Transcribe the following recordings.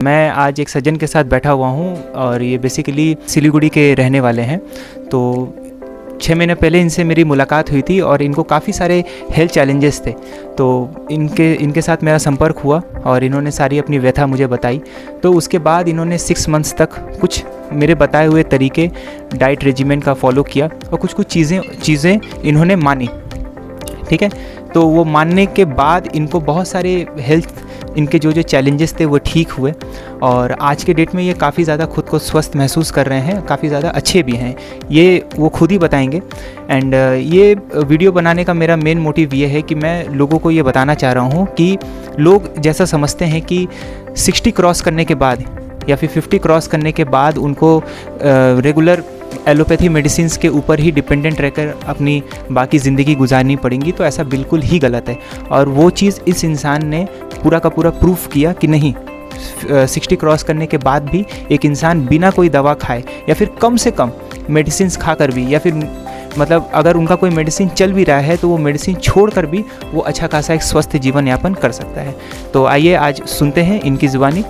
मैं आज एक सज्जन के साथ बैठा हुआ हूँ और ये बेसिकली सिलीगुड़ी के रहने वाले हैं। तो 6 महीने पहले इनसे मेरी मुलाकात हुई थी और इनको काफ़ी सारे हेल्थ चैलेंजेस थे। तो इनके साथ मेरा संपर्क हुआ और इन्होंने सारी अपनी व्यथा मुझे बताई। तो उसके बाद इन्होंने 6 मंथ्स तक कुछ मेरे बताए हुए तरीके डाइट रेजिमेंट का फॉलो किया और कुछ चीज़ें इन्होंने मानी। ठीक है, तो वो मानने के बाद इनको बहुत सारे हेल्थ इनके जो चैलेंजेस थे वो ठीक हुए और आज के डेट में ये काफ़ी ज़्यादा खुद को स्वस्थ महसूस कर रहे हैं, काफ़ी ज़्यादा अच्छे भी हैं। ये वो खुद ही बताएंगे। एंड ये वीडियो बनाने का मेरा मेन मोटिव ये है कि मैं लोगों को ये बताना चाह रहा हूँ कि लोग जैसा समझते हैं कि 60 क्रॉस करने के बाद या फिर 50 क्रॉस करने के बाद उनको रेगुलर एलोपैथी मेडिसिन्स के ऊपर ही डिपेंडेंट रहकर अपनी बाकी ज़िंदगी गुजारनी पड़ेंगी, तो ऐसा बिल्कुल ही गलत है। और वो चीज़ इस इंसान ने पूरा का पूरा प्रूफ किया कि नहीं, 60 क्रॉस करने के बाद भी एक इंसान बिना कोई दवा खाए या फिर कम से कम मेडिसिन्स खाकर भी, या फिर मतलब अगर उनका कोई मेडिसिन चल भी रहा है तो वो मेडिसिन छोड़कर भी वो अच्छा खासा एक स्वस्थ जीवन यापन कर सकता है। तो आइए आज सुनते हैं इनकी ज़ुबानी,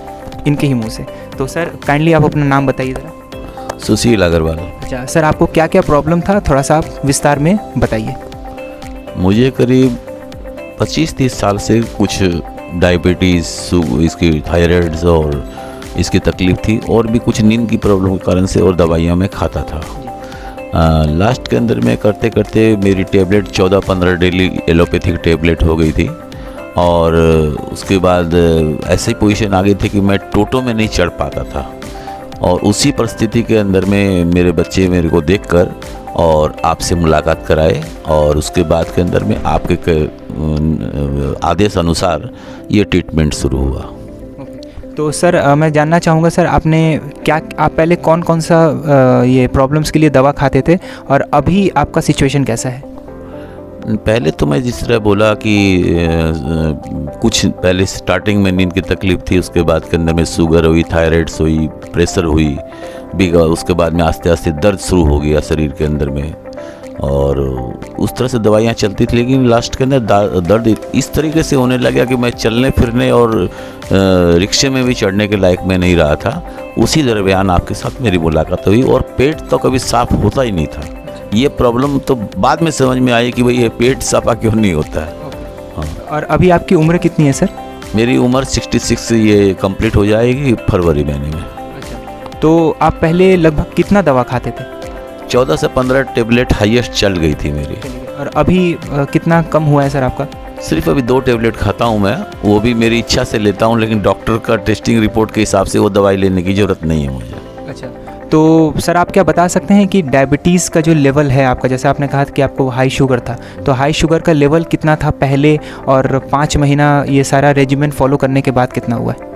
इनके ही मुँह से। तो सर काइंडली आप अपना नाम बताइए ज़रा। सुशील अग्रवाल। अच्छा सर, आपको क्या क्या प्रॉब्लम था, थोड़ा सा आप विस्तार में बताइए। मुझे करीब 25-30 साल से कुछ डायबिटीज़, इसकी थायराइड्स और इसकी तकलीफ़ थी, और भी कुछ नींद की प्रॉब्लम के कारण से, और दवाइयाँ मैं खाता था। लास्ट के अंदर में करते करते मेरी टेबलेट 14-15 डेली एलोपैथिक टेबलेट हो गई थी, और उसके बाद ऐसी पोजीशन आ गई थी कि मैं टोटो में नहीं चढ़ पाता था। और उसी परिस्थिति के अंदर में मेरे बच्चे मेरे को देखकर और आपसे मुलाकात कराए, और उसके बाद के अंदर में आपके आदेश अनुसार ये ट्रीटमेंट शुरू हुआ। तो सर मैं जानना चाहूँगा सर, आप पहले कौन कौन सा ये प्रॉब्लम्स के लिए दवा खाते थे और अभी आपका सिचुएशन कैसा है? पहले तो मैं जिस तरह बोला कि कुछ पहले स्टार्टिंग में नींद की तकलीफ़ थी, उसके बाद के अंदर में शुगर हुई, थायराइड्स हुई, प्रेशर हुई, उसके बाद में आस्ते आस्ते दर्द शुरू हो गया शरीर के अंदर में, और उस तरह से दवाइयाँ चलती थी। लेकिन लास्ट के अंदर दर्द इस तरीके से होने लगा कि मैं चलने फिरने और रिक्शे में भी चढ़ने के लायक मैं नहीं रहा था। उसी दरमियान आपके साथ मेरी मुलाकात हुई, और पेट तो कभी साफ़ होता ही नहीं था। ये प्रॉब्लम तो बाद में समझ में आई कि भाई ये पेट साफा क्यों नहीं होता है। हाँ। और अभी आपकी उम्र कितनी है सर? मेरी उम्र 66 ये कंप्लीट हो जाएगी फरवरी महीने में। अच्छा, तो आप पहले लगभग कितना दवा खाते थे? 14 से 15 टेबलेट हाईएस्ट चल गई थी मेरी। और अभी कितना कम हुआ है सर आपका? सिर्फ अभी 2 टेबलेट खाता हूँ मैं, वो भी मेरी इच्छा से लेता हूँ, लेकिन डॉक्टर का टेस्टिंग रिपोर्ट के हिसाब से वो दवाई लेने की ज़रूरत नहीं है मुझे। अच्छा, तो सर आप क्या बता सकते हैं कि डायबिटीज़ का जो लेवल है आपका, जैसे आपने कहा कि आपको हाई शुगर था, तो हाई शुगर का लेवल कितना था पहले, और 5 महीना ये सारा रेजिमेंट फॉलो करने के बाद कितना हुआ है?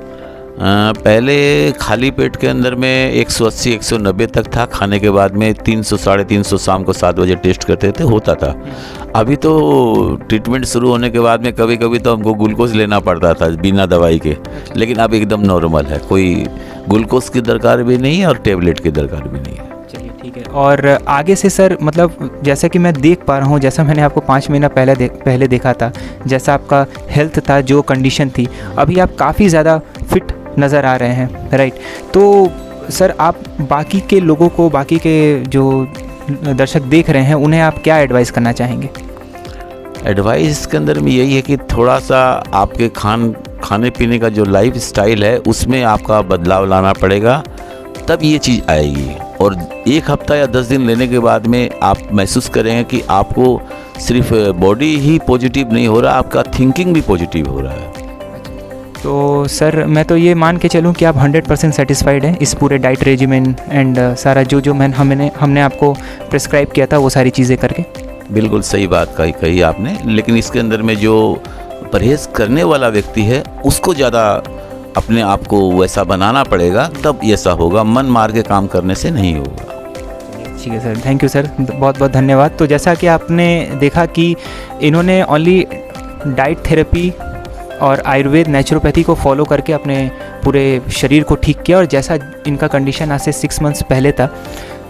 पहले खाली पेट के अंदर में 180-190 तक था, खाने के बाद में 300-350 शाम को 7 बजे टेस्ट करते थे, होता था। अभी तो ट्रीटमेंट शुरू होने के बाद में कभी कभी तो हमको ग्लूकोज लेना पड़ता था बिना दवाई के, लेकिन अब एकदम नॉर्मल है, कोई ग्लूकोज की दरकार भी नहीं है और टेबलेट की दरकार भी नहीं है। चलिए ठीक है। और आगे से सर, मतलब जैसा कि मैं देख पा रहा हूँ, जैसा मैंने आपको 5 महीना पहले देखा था, जैसा आपका हेल्थ था, जो कंडीशन थी, अभी आप काफ़ी ज़्यादा फिट नज़र आ रहे हैं, राइट? तो सर आप बाकी के लोगों को, बाकी के जो दर्शक देख रहे हैं, उन्हें आप क्या एडवाइस करना चाहेंगे? एडवाइस के अंदर में यही है कि थोड़ा सा आपके खाने पीने का जो लाइफ स्टाइल है उसमें आपका बदलाव लाना पड़ेगा, तब ये चीज़ आएगी। और 1 हफ्ता या 10 दिन लेने के बाद में आप महसूस करेंगे कि आपको सिर्फ बॉडी ही पॉजिटिव नहीं हो रहा, आपका थिंकिंग भी पॉजिटिव हो रहा है। तो सर मैं तो ये मान के चलूँ कि आप 100% सेटिस्फाइड हैं इस पूरे डाइट रेजिमेंट एंड सारा जो हमने आपको प्रिस्क्राइब किया था वो सारी चीज़ें करके? बिल्कुल सही बात कही आपने, लेकिन इसके अंदर में जो परहेज़ करने वाला व्यक्ति है उसको ज़्यादा अपने आप को वैसा बनाना पड़ेगा, तब ऐसा होगा। मन मार के काम करने से नहीं होगा। ठीक है सर, थैंक यू सर, बहुत बहुत धन्यवाद। तो जैसा कि आपने देखा कि इन्होंने ओनली डाइट थेरेपी और आयुर्वेद नेचुरोपैथी को फॉलो करके अपने पूरे शरीर को ठीक किया, और जैसा इनका कंडीशन आज से 6 मंथ्स पहले था,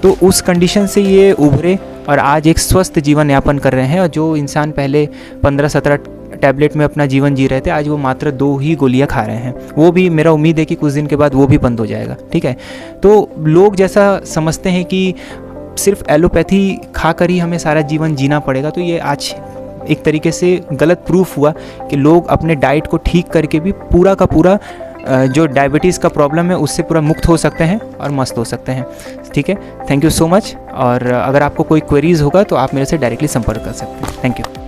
तो उस कंडीशन से ये उभरे और आज एक स्वस्थ जीवन यापन कर रहे हैं। और जो इंसान पहले 15-17 टैबलेट में अपना जीवन जी रहे थे, आज वो मात्र 2 ही गोलियां खा रहे हैं। वो भी मेरा उम्मीद है कि कुछ दिन के बाद वो भी बंद हो जाएगा। ठीक है, तो लोग जैसा समझते हैं कि सिर्फ एलोपैथी खाकर ही हमें सारा जीवन जीना पड़ेगा, तो ये आज एक तरीके से गलत प्रूफ हुआ कि लोग अपने डाइट को ठीक करके भी पूरा का पूरा जो डायबिटीज़ का प्रॉब्लम है उससे पूरा मुक्त हो सकते हैं और मस्त हो सकते हैं। ठीक है, थैंक यू सो मच। और अगर आपको कोई क्वेरीज़ होगा तो आप मेरे से डायरेक्टली संपर्क कर सकते हैं। Thank you.